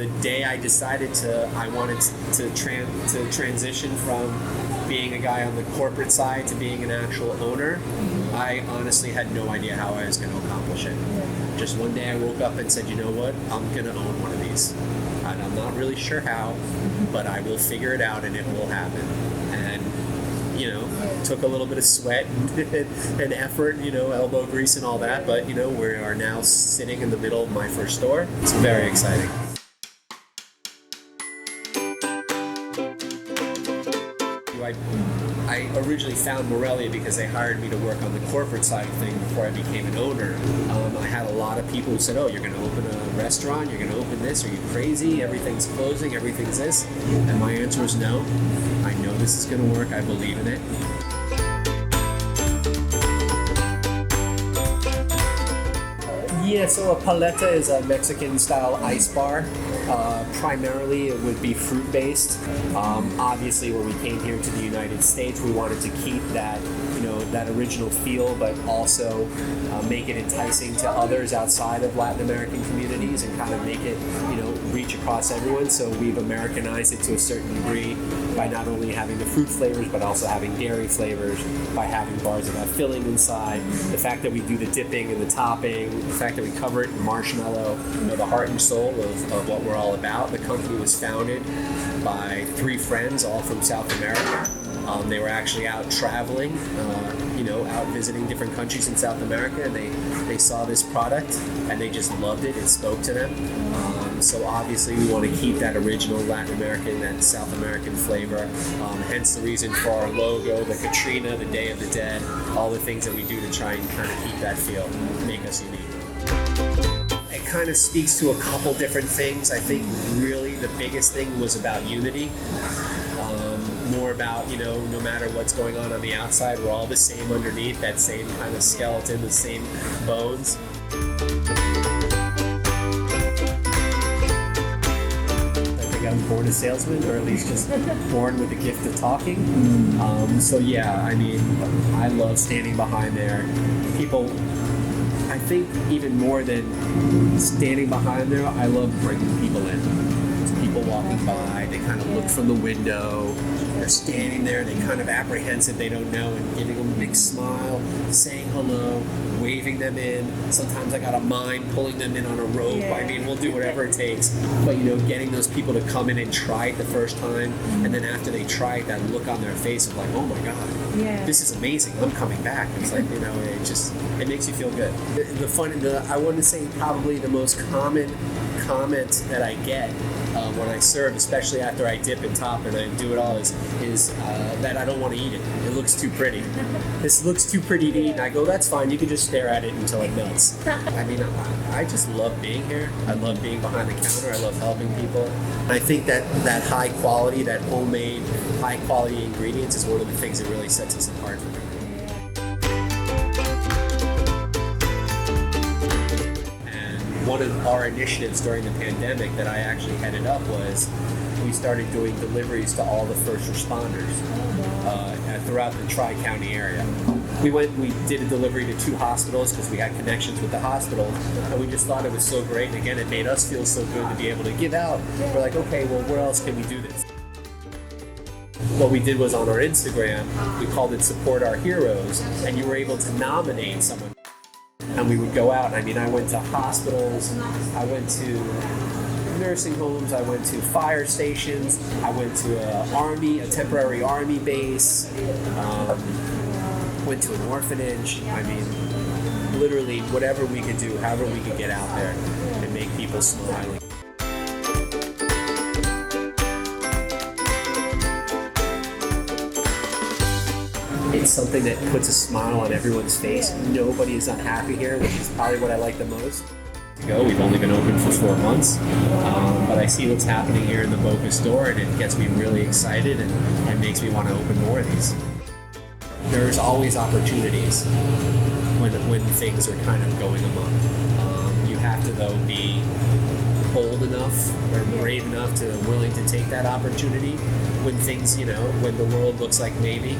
the day I decided I wanted to transition from being a guy on the corporate side to being an actual owner, I honestly had no idea how I was going to accomplish it. Just one day I woke up and said, you know what, I'm going to own one of these. And I'm not really sure how, but I will figure it out and it will happen. And, it took a little bit of sweat and effort, elbow grease and all that, but, we are now sitting in the middle of my first store. It's very exciting. I originally found Morelia because they hired me to work on the corporate side of things before I became an owner. I had a lot of people who said, oh, you're going to open a restaurant, you're going to open this, are you crazy? Everything's closing, everything's this. And my answer was no. I know this is going to work, I believe in it. Yeah, so a paleta is a Mexican-style ice bar. Primarily, it would be fruit-based. Obviously, when we came here to the United States, we wanted to keep that, that original feel, but also make it enticing to others outside of Latin American communities and kind of make it, reach across everyone. So we've Americanized it to a certain degree by not only having the fruit flavors, but also having dairy flavors, by having bars that have filling inside, the fact that we do the dipping and the topping, the fact that we cover it in marshmallow, the heart and soul of what we're all about. The company was founded by 3 friends, all from South America. They were actually out traveling, out visiting different countries in South America, and they saw this product and they just loved it. It spoke to them. So obviously we want to keep that original Latin American, that South American flavor. Hence the reason for our logo, the Katrina, the Day of the Dead, all the things that we do to try and kind of keep that feel, make us unique. It kind of speaks to a couple different things. I think really the biggest thing was about unity. More about, no matter what's going on the outside, we're all the same underneath, that same kind of skeleton, the same bones. I think I was born a salesman, or at least just born with the gift of talking. So yeah, I love standing behind there. People, I think even more than standing behind there, I love bringing people in. People walking by, they kind of look from the window, they're standing there, they kind of apprehensive, they don't know, and giving them a big smile, saying hello, waving them in. Sometimes I got a mind pulling them in on a rope. We'll do whatever it takes. But getting those people to come in and try it the first time, and then after they try it, that look on their face of like, oh my God, this is amazing, I'm coming back. It's like, it makes you feel good. I want to say probably the most common comment that I get when I serve, especially after I dip and top and I do it all, is that I don't want to eat it. It looks too pretty. This looks too pretty to eat. And I go, that's fine. You can just stare at it until it melts. I just love being here. I love being behind the counter. I love helping people. And I think that high quality, that homemade, high quality ingredients is one of the things that really sets us apart from everything. One of our initiatives during the pandemic that I actually headed up was we started doing deliveries to all the first responders throughout the Tri-County area. We did a delivery to 2 hospitals because we had connections with the hospitals, and we just thought it was so great. And again, it made us feel so good to be able to give out. We're like, okay, well, where else can we do this? What we did was on our Instagram, we called it Support Our Heroes, and you were able to nominate someone. And we would go out. I went to hospitals, I went to nursing homes, I went to fire stations, I went to a temporary army base, went to an orphanage. Literally whatever we could do, however we could get out there and make people smile. It's something that puts a smile on everyone's face. Nobody is unhappy here, which is probably what I like the most. We've only been open for 4 months, but I see what's happening here in the Boca store, and it gets me really excited and makes me want to open more of these. There's always opportunities when things are kind of going amok. You have to, though, be bold enough or brave enough to willing to take that opportunity when things, when the world looks like maybe.